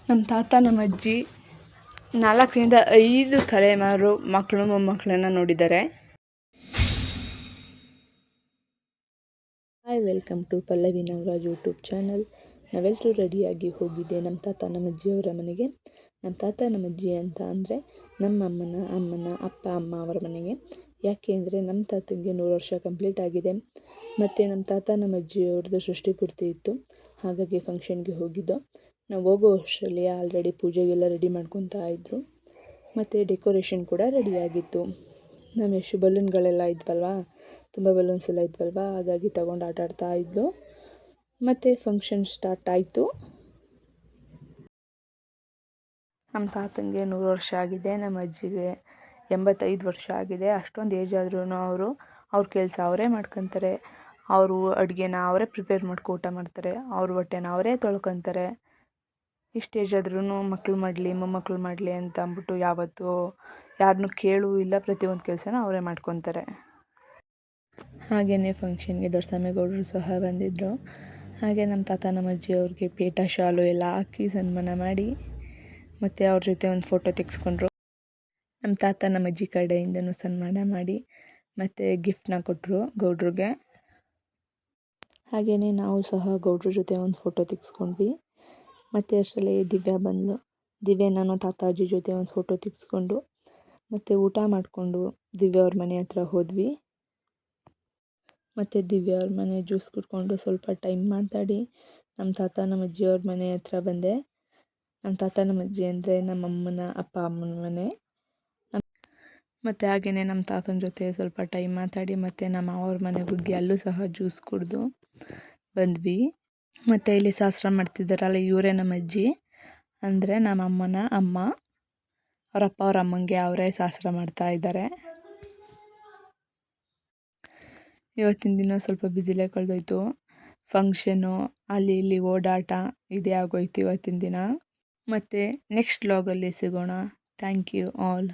ನಮ್ಮ ತಾತ ನಮ್ಮ ಅಜ್ಜಿ 4ರಿಂದ 5 ತಲೆಮಾರು ಮಕ್ಕಳು ಮೊಮ್ಮಕ್ಕಳನ್ನ ನೋಡಿದ್ದಾರೆ. Hi, welcome to Pallavi Nagaraj YouTube channel. ನಾವೆಲ್ಲರೂ ರೆಡಿಯಾಗಿ ಹೋಗಿದ್ದೆ ನಮ್ಮ ತಾತ ನಮ್ಮ ಅಜ್ಜಿಯವರ ಮನೆಗೆ. ನಮ್ಮ ತಾತ ನಮ್ಮ ಅಜ್ಜಿ ಅಂತ ಅಂದರೆ ನಮ್ಮ ಅಮ್ಮನ ಅಪ್ಪ ಅಮ್ಮ ಅವರ ಮನೆಗೆ. ಯಾಕೆ ಅಂದರೆ ನಮ್ಮ ತಾತನಿಗೆ 100 ವರ್ಷ ಕಂಪ್ಲೀಟ್ ಆಗಿದೆ. ಮತ್ತು ನಮ್ಮ ತಾತ ನಮ್ಮ ಅಜ್ಜಿಯವ್ರದ್ದು ಸೃಷ್ಟಿ ಪೂರ್ತಿ ಇತ್ತು, ಹಾಗಾಗಿ ಫಂಕ್ಷನ್ಗೆ ಹೋಗಿದ್ದು. ನಾವು ಹೋಗೋ ವರ್ಷದಲ್ಲಿ ಆಲ್ರೆಡಿ ಪೂಜೆಗೆಲ್ಲ ರೆಡಿ ಮಾಡ್ಕೊತಾ ಇದ್ದರು. ಮತ್ತು ಡೆಕೋರೇಷನ್ ಕೂಡ ರೆಡಿಯಾಗಿತ್ತು. ನಮ್ಮ ಎಷ್ಟು ಬಲೂನ್ಗಳೆಲ್ಲ ಇದ್ವಲ್ವ, ತುಂಬ ಬಲೂನ್ಸ್ ಎಲ್ಲ ಇದ್ವಲ್ವ, ಹಾಗಾಗಿ ತೊಗೊಂಡು ಆಟ ಆಡ್ತಾ ಇದ್ಲು. ಮತ್ತು ಫಂಕ್ಷನ್ ಸ್ಟಾರ್ಟ್ ಆಯಿತು. ನಮ್ಮ ತಾತನಿಗೆ 100 ವರ್ಷ ಆಗಿದೆ, ನಮ್ಮ ಅಜ್ಜಿಗೆ 85 ವರ್ಷ ಆಗಿದೆ. ಅಷ್ಟೊಂದು ಏಜ್ ಆದ್ರೂ ಅವ್ರ ಕೆಲಸ ಅವರೇ ಮಾಡ್ಕೊತಾರೆ. ಅವರು ಅಡುಗೆನ ಅವರೇ ಪ್ರಿಪೇರ್ ಮಾಡ್ಕೊ ಊಟ ಮಾಡ್ತಾರೆ. ಅವ್ರ ಹೊಟ್ಟೆನ ಅವರೇ ತೊಳ್ಕೊತಾರೆ. ಇಷ್ಟು ಏಜ್ ಆದ್ರೂ ಮಕ್ಕಳು ಮಾಡಲಿ ಮೊಮ್ಮಕ್ಕಳು ಮಾಡಲಿ ಅಂತ ಅಂದ್ಬಿಟ್ಟು ಯಾವತ್ತೂ ಯಾರನ್ನೂ ಕೇಳೂ ಇಲ್ಲ. ಪ್ರತಿಯೊಂದು ಕೆಲಸನ ಅವರೇ ಮಾಡ್ಕೊತಾರೆ. ಹಾಗೆಯೇ ಫಂಕ್ಷನ್ಗೆ ದೊಡ್ಡಸ್ವಾಮಿಗೌಡರು ಸಹ ಬಂದಿದ್ದರು. ಹಾಗೆ ನಮ್ಮ ತಾತ ನಮ್ಮ ಅಜ್ಜಿಯವ್ರಿಗೆ ಪೇಟ ಶಾಲು ಎಲ್ಲ ಹಾಕಿ ಸನ್ಮಾನ ಮಾಡಿ ಮತ್ತು ಅವ್ರ ಜೊತೆ ಒಂದು ಫೋಟೋ ತೆಗೆಸ್ಕೊಂಡ್ರು. ನಮ್ಮ ತಾತ ನಮ್ಮ ಅಜ್ಜಿ ಕಡೆಯಿಂದನೂ ಸನ್ಮಾನ ಮಾಡಿ ಮತ್ತು ಗಿಫ್ಟನ್ನ ಕೊಟ್ಟರು ಗೌಡ್ರಿಗೆ. ಹಾಗೆಯೇ ನಾವು ಸಹ ಗೌಡ್ರ ಜೊತೆ ಒಂದು ಫೋಟೋ ತೆಗೆಸ್ಕೊಂಡ್ವಿ. ಮತ್ತು ಅಷ್ಟರಲ್ಲಿ ದಿವ್ಯಾ ಬಂದಳು. ನಾನು ತಾತ ಅಜ್ಜಿ ಜೊತೆ ಒಂದು ಫೋಟೋ ತೆಗೆಸ್ಕೊಂಡು ಮತ್ತು ಊಟ ಮಾಡಿಕೊಂಡು ದಿವ್ಯಾ ಅವ್ರ ಮನೆ ಹತ್ರ ಹೋದ್ವಿ. ಮತ್ತು ದಿವ್ಯಾ ಅವ್ರ ಮನೆ ಜ್ಯೂಸ್ ಕುಡ್ಕೊಂಡು ಸ್ವಲ್ಪ ಟೈಮ್ ಮಾತಾಡಿ ನಮ್ಮ ತಾತ ನಮ್ಮ ಅಜ್ಜಿಯವ್ರ ಮನೆ ಹತ್ರ ಬಂದೆ. ನಮ್ಮ ತಾತ ನಮ್ಮ ಅಜ್ಜಿ ಅಂದರೆ ನಮ್ಮ ಅಮ್ಮನ ಅಪ್ಪ ಅಮ್ಮನ ಮನೆ. ಮತ್ತು ಹಾಗೆಯೇ ನಮ್ಮ ತಾತನ ಜೊತೆ ಸ್ವಲ್ಪ ಟೈಮ್ ಮಾತಾಡಿ ಮತ್ತು ನಮ್ಮ ಅವ್ರ ಮನೆಗೆ ಹೋಗಿ ಅಲ್ಲೂ ಸಹ ಜ್ಯೂಸ್ ಕುಡಿದು ಬಂದ್ವಿ. ಮತ್ತು ಇಲ್ಲಿ ಶಾಸ್ತ್ರ ಮಾಡ್ತಿದ್ದಾರಲ್ಲ, ಇವರೇ ನಮ್ಮ ಅಜ್ಜಿ, ಅಂದರೆ ನಮ್ಮ ಅಮ್ಮನ ಅಮ್ಮ. ಅವರಪ್ಪ ಅವ್ರ ಅಮ್ಮಂಗೆ ಅವರೇ ಶಾಸ್ತ್ರ ಮಾಡ್ತಾ ಇದ್ದಾರೆ. ಇವತ್ತಿನ ದಿನ ಸ್ವಲ್ಪ ಬ್ಯುಸಿಲೇ ಕಳೆದೋಯ್ತು. ಫಂಕ್ಷನು ಅಲ್ಲಿ ಇಲ್ಲಿ ಓಡಾಟ ಇದೇ ಆಗೋಯ್ತು ಇವತ್ತಿನ ದಿನ. ಮತ್ತು ನೆಕ್ಸ್ಟ್ ವ್ಲಾಗಲ್ಲಿ ಸಿಗೋಣ. Thank you all.